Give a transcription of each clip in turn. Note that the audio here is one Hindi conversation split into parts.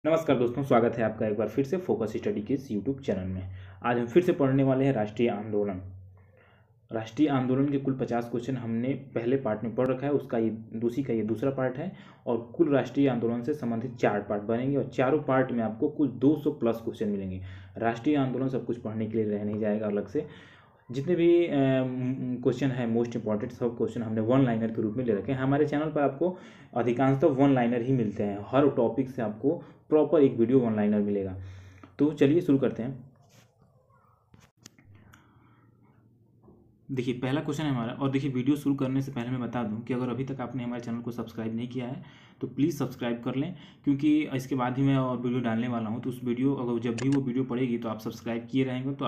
नमस्कार दोस्तों, स्वागत है आपका एक बार फिर से फोकस स्टडी के इस यूट्यूब चैनल में। आज हम फिर से पढ़ने वाले हैं राष्ट्रीय आंदोलन। राष्ट्रीय आंदोलन के कुल 50 क्वेश्चन हमने पहले पार्ट में पढ़ रखा है, उसका ये दूसरा पार्ट है और कुल राष्ट्रीय आंदोलन से संबंधित 4 पार्ट बनेंगे और चारों पार्ट में आपको कुल 200 प्लस क्वेश्चन मिलेंगे। राष्ट्रीय आंदोलन सब कुछ पढ़ने के लिए रह नहीं जाएगा अलग से। जितने भी क्वेश्चन है मोस्ट इंपॉर्टेंट सब क्वेश्चन हमने वन लाइनर के रूप में ले रखे हैं। हमारे चैनल पर आपको अधिकांशतः वन लाइनर ही मिलते हैं, हर टॉपिक से आपको प्रॉपर एक वीडियो वन लाइनर मिलेगा। तो चलिए शुरू करते हैं। देखिए पहला क्वेश्चन है हमारा, और देखिए वीडियो शुरू करने से पहले मैं बता दूं कि अगर अभी तक आपने हमारे चैनल को सब्सक्राइब नहीं किया है तो प्लीज़ सब्सक्राइब कर लें, क्योंकि इसके बाद ही मैं और वीडियो डालने वाला हूं। तो उस वीडियो अगर जब भी वो वीडियो पड़ेगी तो आप सब्सक्राइब किए रहेंगे तो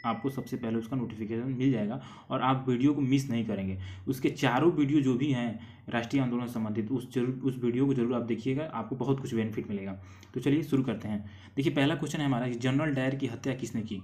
आपको सबसे पहले उसका नोटिफिकेशन मिल जाएगा और आप वीडियो को मिस नहीं करेंगे। उसके चारों वीडियो जो भी हैं राष्ट्रीय आंदोलन से संबंधित उस वीडियो को जरूर आप देखिएगा, आपको बहुत कुछ बेनिफिट मिलेगा। तो चलिए शुरू करते हैं। देखिए पहला क्वेश्चन है हमारा कि जनरल डायर की हत्या किसने की।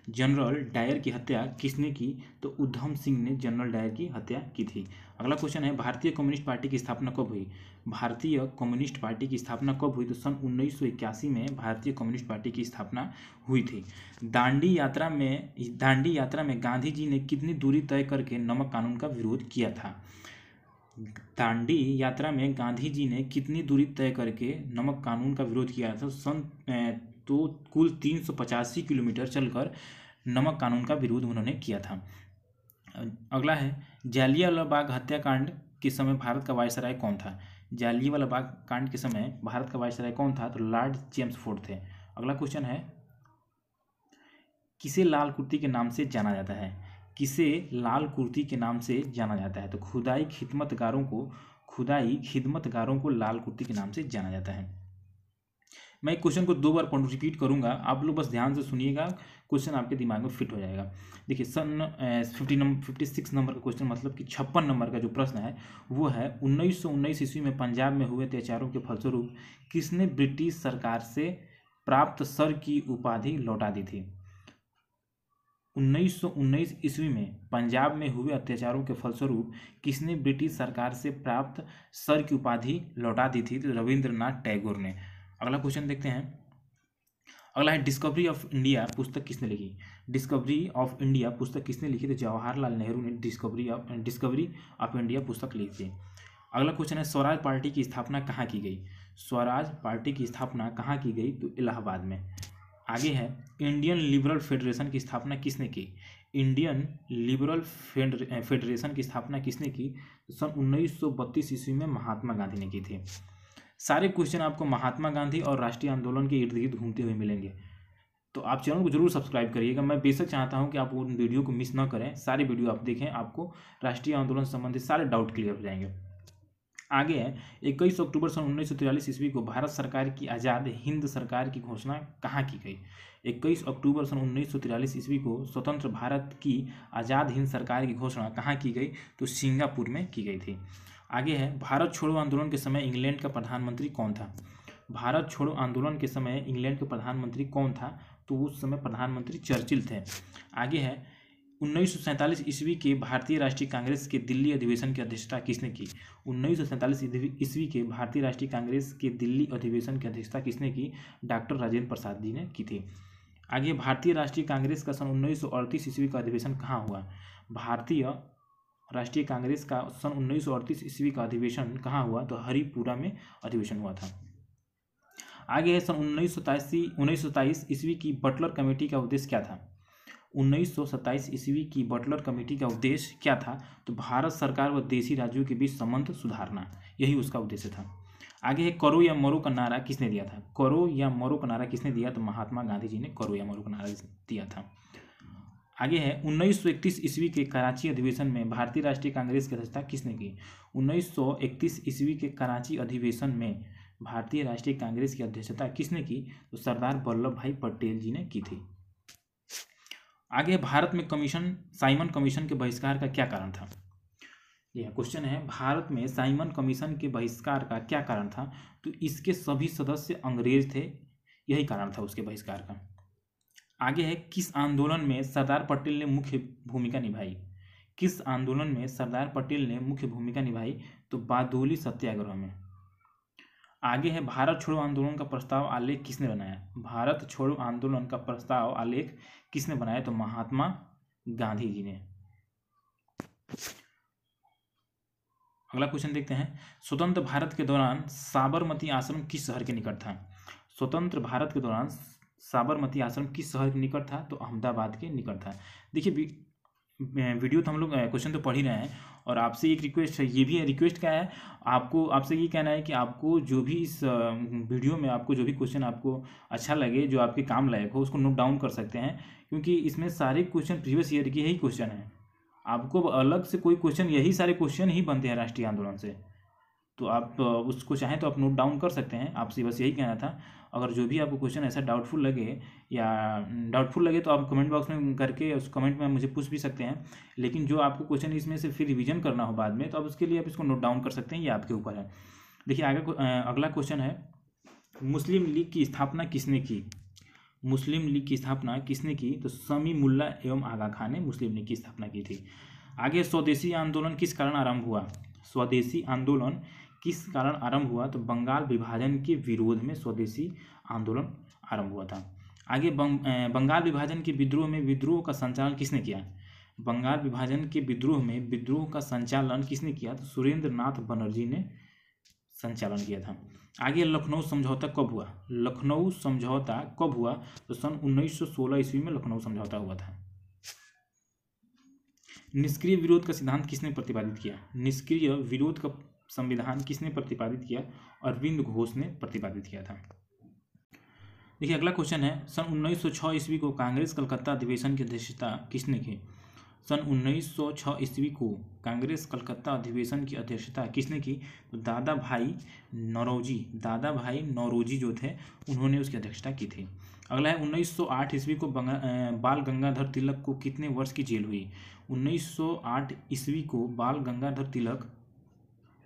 जनरल डायर की हत्या किसने की? तो उधम सिंह ने जनरल डायर की हत्या की थी। अगला क्वेश्चन है भारतीय कम्युनिस्ट पार्टी की स्थापना कब हुई। भारतीय कम्युनिस्ट पार्टी की स्थापना कब हुई? तो सन 1981 में भारतीय कम्युनिस्ट पार्टी की स्थापना हुई थी। दांडी यात्रा में गांधी जी ने कितनी दूरी तय करके नमक कानून का विरोध किया था। दांडी यात्रा में गांधी जी ने कितनी दूरी तय करके नमक कानून का विरोध किया था? तो कुल 385 किलोमीटर चलकर नमक कानून का विरोध उन्होंने किया था। अगला है जालियांवाला बाग हत्याकांड के समय भारत का वायसराय कौन था। जालियांवाला बाग कांड के समय भारत का वायसराय कौन था? तो लॉर्ड चेम्सफोर्ड थे। अगला क्वेश्चन है किसे लाल कुर्ती के नाम से जाना जाता है। किसे लाल कुर्ती के नाम से जाना जाता है? तो खुदाई खिदमतगारों को लाल कुर्ती के नाम से जाना जाता है। मैं एक क्वेश्चन को 2 बार रिपीट करूंगा, आप लोग बस ध्यान से सुनिएगा, क्वेश्चन आपके दिमाग में फिट हो जाएगा। देखिए सन 56 नंबर का क्वेश्चन, मतलब कि 56 नंबर का जो प्रश्न है वो है 1919 ईस्वी में पंजाब में हुए अत्याचारों के फलस्वरूप किसने ब्रिटिश सरकार से प्राप्त सर की उपाधि लौटा दी थी। 1919 ईस्वी में पंजाब में हुए अत्याचारों के फलस्वरूप किसने ब्रिटिश सरकार से प्राप्त सर की उपाधि लौटा दी थी? तो रविंद्रनाथ टैगोर ने। अगला क्वेश्चन देखते हैं। अगला है डिस्कवरी ऑफ इंडिया पुस्तक किसने लिखी। डिस्कवरी ऑफ इंडिया पुस्तक किसने लिखी? तो जवाहरलाल नेहरू ने डिस्कवरी ऑफ इंडिया पुस्तक लिखी थी। अगला क्वेश्चन है स्वराज पार्टी की स्थापना कहाँ की गई। स्वराज पार्टी की स्थापना कहाँ की गई? तो इलाहाबाद में। आगे है इंडियन लिबरल फेडरेशन की स्थापना किसने की। इंडियन लिबरल फेडरेशन की स्थापना किसने की? तो सन 1932 ईस्वी में महात्मा गांधी ने की थी। सारे क्वेश्चन आपको महात्मा गांधी और राष्ट्रीय आंदोलन के इर्द गिर्द घूमते हुए मिलेंगे, तो आप चैनल को जरूर सब्सक्राइब करिएगा। मैं बेशक चाहता हूं कि आप उन वीडियो को मिस ना करें, सारे वीडियो आप देखें, आपको राष्ट्रीय आंदोलन से संबंधित सारे डाउट क्लियर हो जाएंगे। आगे है 21 अक्टूबर सन 1943 ईस्वी को भारत सरकार की आज़ाद हिंद सरकार की घोषणा कहाँ की गई। 21 अक्टूबर सन 1943 ईस्वी को स्वतंत्र भारत की आज़ाद हिंद सरकार की घोषणा कहाँ की गई? तो सिंगापुर में की गई थी। आगे है भारत छोड़ो आंदोलन के समय इंग्लैंड का प्रधानमंत्री कौन था। भारत छोड़ो आंदोलन के समय इंग्लैंड के प्रधानमंत्री कौन था? तो उस समय प्रधानमंत्री चर्चिल थे। आगे है 1947 ईस्वी के भारतीय राष्ट्रीय कांग्रेस के दिल्ली अधिवेशन की अध्यक्षता किसने की। 1947 ईस्वी के भारतीय राष्ट्रीय कांग्रेस के दिल्ली अधिवेशन की अध्यक्षता किसने की? डॉक्टर राजेंद्र प्रसाद जी ने की थी। आगे भारतीय राष्ट्रीय कांग्रेस का सन 1938 ईस्वी का अधिवेशन कहाँ हुआ। भारतीय राष्ट्रीय कांग्रेस का सन 1938 ईस्वी का अधिवेशन कहाँ हुआ? तो हरिपुरा में अधिवेशन हुआ था। आगे है सन 1927 ईस्वी की बटलर कमेटी का उद्देश्य क्या था। 1927 ईस्वी की बटलर कमेटी का उद्देश्य क्या था? तो भारत सरकार व देशी राज्यों के बीच संबंध सुधारना, यही उसका उद्देश्य था। आगे है करो या मरो का नारा किसने दिया था। करो या मरो का नारा किसने दिया? तो महात्मा गांधी जी ने करो या मरो का नारा दिया था। आगे है 1931 ईस्वी के कराची अधिवेशन में भारतीय राष्ट्रीय कांग्रेस की अध्यक्षता किसने की। 1931 ईस्वी के कराची अधिवेशन में भारतीय राष्ट्रीय कांग्रेस की अध्यक्षता किसने की? तो सरदार वल्लभ भाई पटेल जी ने की थी। आगे भारत में साइमन कमीशन के बहिष्कार का क्या कारण था। यह क्वेश्चन है, भारत में साइमन कमीशन के बहिष्कार का क्या कारण था। तो इसके सभी सदस्य अंग्रेज थे, यही कारण था उसके बहिष्कार का। आगे है किस आंदोलन में सरदार पटेल ने मुख्य भूमिका निभाई। किस आंदोलन में सरदार पटेल ने मुख्य भूमिका निभाई? तो बारडोली सत्याग्रह में। आगे है भारत छोड़ो आंदोलन का प्रस्ताव आलेख किसने बनाया? भारत छोड़ो आंदोलन का प्रस्ताव आलेख किसने बनाया? तो महात्मा गांधी जी ने। अगला क्वेश्चन देखते हैं, स्वतंत्र भारत के दौरान साबरमती आश्रम किस शहर के निकट था? स्वतंत्र भारत के दौरान साबरमती आश्रम किस शहर के निकट था? तो अहमदाबाद के निकट था। देखिए वीडियो तो हम लोग क्वेश्चन तो पढ़ ही रहे हैं, और आपसे एक रिक्वेस्ट है, ये भी है, रिक्वेस्ट क्या है आपको, आपसे ये कहना है कि आपको जो भी इस वीडियो में आपको जो भी क्वेश्चन आपको अच्छा लगे, जो आपके काम लायक हो, उसको नोट डाउन कर सकते हैं, क्योंकि इसमें सारे क्वेश्चन प्रीवियस ईयर के ही क्वेश्चन हैं। आपको अलग से कोई क्वेश्चन, यही सारे क्वेश्चन ही बनते हैं राष्ट्रीय आंदोलन से, तो आप उसको चाहें तो आप नोट डाउन कर सकते हैं। आपसे बस यही कहना था। अगर जो भी आपको क्वेश्चन ऐसा डाउटफुल लगे तो आप कमेंट बॉक्स में करके उस कमेंट में मुझे पूछ भी सकते हैं, लेकिन जो आपको क्वेश्चन इसमें से फिर रिवीजन करना हो बाद में, तो आप उसके लिए आप इसको नोट डाउन कर सकते हैं, ये आपके ऊपर है। देखिए आगे अगला क्वेश्चन है, मुस्लिम लीग की स्थापना किसने की? मुस्लिम लीग की स्थापना किसने की? तो समीमुल्ला एवं आगा खान ने मुस्लिम लीग की स्थापना की थी। आगे स्वदेशी आंदोलन किस कारण आरंभ हुआ? स्वदेशी आंदोलन किस कारण आरंभ हुआ? तो बंगाल विभाजन के विरोध में स्वदेशी आंदोलन आरंभ हुआ था। आगे बंगाल विभाजन के विद्रोह में विद्रोह का संचालन किसने किया? बंगाल विभाजन के विद्रोह में विद्रोह का संचालन किसने किया? तो सुरेंद्र नाथ बनर्जी ने संचालन किया था। आगे लखनऊ समझौता कब हुआ? लखनऊ समझौता कब हुआ? तो सन 1916 ईस्वी में लखनऊ समझौता हुआ था। निष्क्रिय विरोध का सिद्धांत किसने प्रतिपादित किया? निष्क्रिय विरोध का संविधान किसने प्रतिपादित किया? अरविंद घोष ने प्रतिपादित किया था। देखिए अगला क्वेश्चन है, सन 1906 ईस्वी को कांग्रेस कलकत्ता अधिवेशन की अध्यक्षता किसने की? सन 1906 ईस्वी को कांग्रेस कलकत्ता अधिवेशन की अध्यक्षता किसने की? तो दादा भाई नौरोजी जो थे, उन्होंने उसकी अध्यक्षता की थी। अगला है 1908 ईस्वी को बाल गंगाधर तिलक को कितने वर्ष की जेल हुई? 1908 ईस्वी को बाल गंगाधर तिलक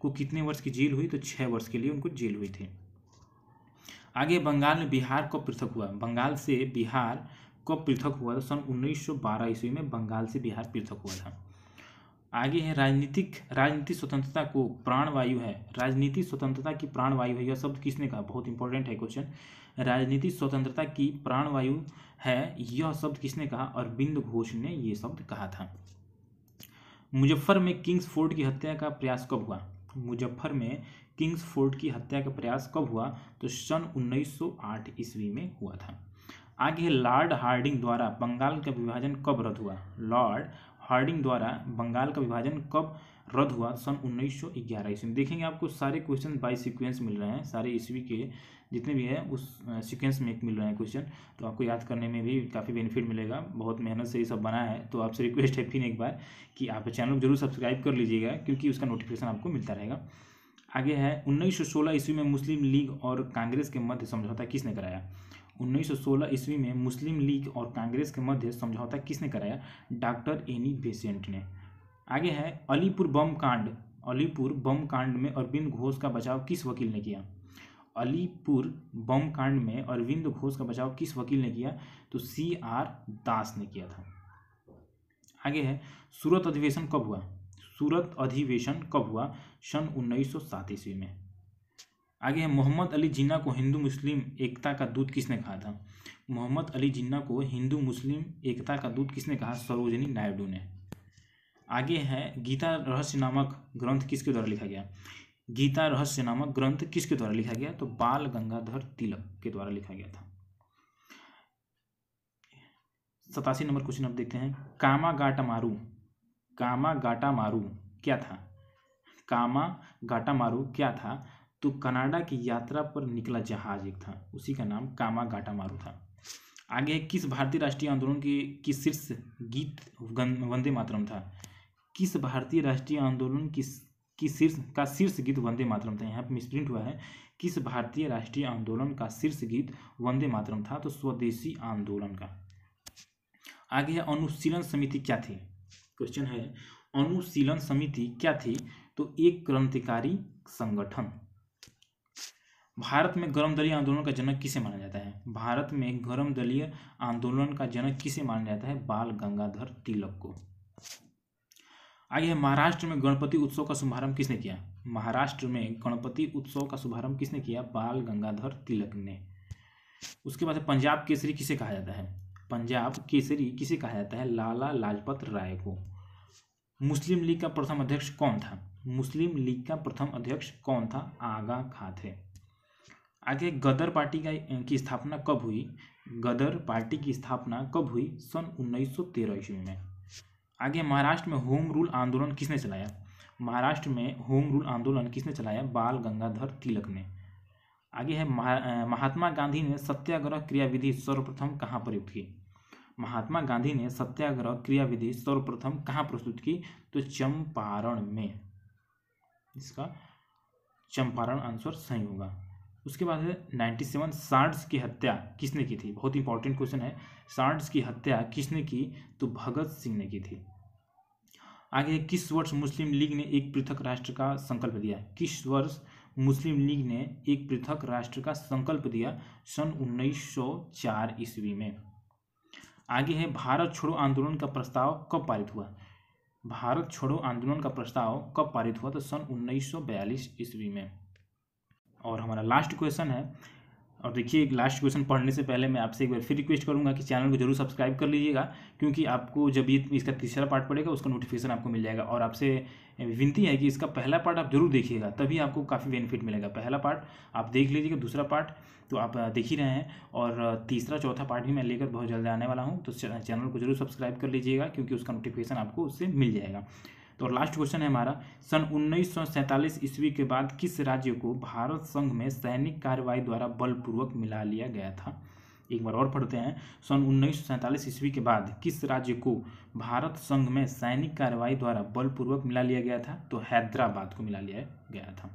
को कितने वर्ष की जेल हुई? तो 6 वर्ष के लिए उनको जेल हुई थी। आगे बंगाल में बिहार कब पृथक हुआ? बंगाल से बिहार कब पृथक हुआ? तो सन 1912 ईस्वी में बंगाल से बिहार पृथक हुआ था। आगे है राजनीतिक स्वतंत्रता को प्राणवायु है, राजनीतिक स्वतंत्रता की प्राणवायु है, यह शब्द किसने कहा? बहुत इंपॉर्टेंट है क्वेश्चन। राजनीतिक स्वतंत्रता की प्राणवायु है, यह शब्द किसने कहा? अरविंद घोष ने ये शब्द कहा था। मुजफ्फर में किंग्स फोर्ट की हत्या का प्रयास कब हुआ? मुजफ्फर में किंग्स फोर्ट की हत्या का प्रयास कब हुआ? तो सन 1908 ईस्वी में हुआ था। आगे लॉर्ड हार्डिंग द्वारा बंगाल का विभाजन कब रद्द हुआ? लॉर्ड हार्डिंग द्वारा बंगाल का विभाजन कब रद्द हुआ? सन 1911 ईस्वी में। देखेंगे आपको सारे क्वेश्चन बाय सीक्वेंस मिल रहे हैं, सारे ईस्वी के जितने भी है उस सीक्वेंस में एक मिल रहे हैं क्वेश्चन, तो आपको याद करने में भी काफ़ी बेनिफिट मिलेगा। बहुत मेहनत से ये सब बना है, तो आपसे रिक्वेस्ट है फिर एक बार कि आप चैनल को जरूर सब्सक्राइब कर लीजिएगा, क्योंकि उसका नोटिफिकेशन आपको मिलता रहेगा। आगे है 1916 ईस्वी में मुस्लिम लीग और कांग्रेस के मध्य समझौता किसने कराया? 1916 ईस्वी में मुस्लिम लीग और कांग्रेस के मध्य समझौता किसने कराया? डॉक्टर एनी बेसेंट ने। आगे है अलीपुर बम कांड में अरविंद घोष का बचाव किस वकील ने किया? अलीपुर बम कांड में अरविंद घोष का बचाव किस वकील ने किया? तो CR दास ने किया था। आगे है सूरत अधिवेशन कब हुआ? सूरत अधिवेशन कब हुआ? सन 1907 ईस्वी में। आगे है मोहम्मद अली जिन्ना को हिंदू मुस्लिम एकता का दूत किसने कहा था? मोहम्मद अली जिन्ना को हिंदू मुस्लिम एकता का दूत किसने कहा? सरोजिनी नायडू ने। आगे है गीता रहस्य नामक ग्रंथ किसके द्वारा लिखा गया? गीता रहस्य नामक ग्रंथ किसके द्वारा लिखा गया? तो बाल गंगाधर तिलक के द्वारा लिखा गया था। 87 नंबर क्वेश्चन आप देखते हैं, कामागाटामारू क्या था? कामागाटामारू क्या था? तो कनाडा की यात्रा पर निकला जहाज एक था, उसी का नाम कामागाटामारू था। आगे किस भारतीय राष्ट्रीय आंदोलन की शीर्ष गीत वंदे मातरम था? किस भारतीय राष्ट्रीय आंदोलन की शीर्ष गीत वंदे मातरम था? यहाँ पर मिसप्रिंट हुआ है। किस भारतीय राष्ट्रीय आंदोलन का शीर्ष गीत वंदे मातरम था? तो स्वदेशी आंदोलन का। आगे है अनुशीलन समिति क्या थी? क्वेश्चन है अनुशीलन समिति क्या थी? तो एक क्रांतिकारी संगठन। भारत में गर्म दलीय आंदोलन का जनक किसे माना जाता है? भारत में गर्म दलीय आंदोलन का जनक किसे माना जाता है? बाल गंगाधर तिलक को। आगे है महाराष्ट्र में गणपति उत्सव का शुभारंभ किसने किया? महाराष्ट्र में गणपति उत्सव का शुभारंभ किसने किया? बाल गंगाधर तिलक ने। उसके बाद पंजाब केसरी किसे कहा जाता है? पंजाब केसरी किसे कहा जाता है? लाला लाजपत राय को। मुस्लिम लीग का प्रथम अध्यक्ष कौन था? मुस्लिम लीग का प्रथम अध्यक्ष कौन था? आगा खां थे। आगे गदर पार्टी की स्थापना कब हुई? गदर पार्टी की स्थापना कब हुई? सन 1913 ईस्वी में। आगे महाराष्ट्र में होम रूल आंदोलन किसने चलाया? महाराष्ट्र में होम रूल आंदोलन किसने चलाया? बाल गंगाधर तिलक ने। आगे है महात्मा गांधी ने सत्याग्रह क्रियाविधि सर्वप्रथम कहाँ प्रयुक्त की? महात्मा गांधी ने सत्याग्रह क्रियाविधि सर्वप्रथम कहाँ प्रस्तुत की? तो चंपारण में। इसका चंपारण आंसर सही होगा। उसके बाद है 97 सांड्स की हत्या किसने की थी? बहुत इंपॉर्टेंट क्वेश्चन है। सांड्स की हत्या किसने की? तो भगत सिंह ने की थी। आगे किस वर्ष मुस्लिम लीग ने एक पृथक राष्ट्र का संकल्प दिया? किस वर्ष मुस्लिम लीग ने एक पृथक राष्ट्र का संकल्प दिया? सन 1904 ईस्वी में। आगे है भारत छोड़ो आंदोलन का प्रस्ताव कब पारित हुआ? भारत छोड़ो आंदोलन का प्रस्ताव कब पारित हुआ? तो सन 1942 ईस्वी में। और हमारा लास्ट क्वेश्चन है, और देखिए लास्ट क्वेश्चन पढ़ने से पहले मैं आपसे एक बार फिर रिक्वेस्ट करूंगा कि चैनल को जरूर सब्सक्राइब कर लीजिएगा, क्योंकि आपको जब ये इसका तीसरा पार्ट पड़ेगा उसका नोटिफिकेशन आपको मिल जाएगा। और आपसे विनती है कि इसका पहला पार्ट आप जरूर देखिएगा, तभी आपको काफ़ी बेनिफिट मिलेगा। पहला पार्ट आप देख लीजिएगा, दूसरा पार्ट तो आप देख ही रहे हैं, और तीसरा चौथा पार्ट भी मैं लेकर बहुत जल्दी आने वाला हूँ। तो चैनल को जरूर सब्सक्राइब कर लीजिएगा, क्योंकि उसका नोटिफिकेशन आपको उससे मिल जाएगा। तो लास्ट क्वेश्चन है हमारा, सन 1947 ईस्वी के बाद किस राज्य को भारत संघ में सैनिक कार्रवाई द्वारा बलपूर्वक मिला लिया गया था? एक बार और पढ़ते हैं। सन 1947 ईस्वी के बाद किस राज्य को भारत संघ में सैनिक कार्रवाई द्वारा बलपूर्वक मिला लिया गया था? तो हैदराबाद को मिला लिया गया था।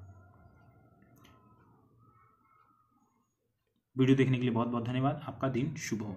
वीडियो देखने के लिए बहुत बहुत धन्यवाद। आपका दिन शुभ हो।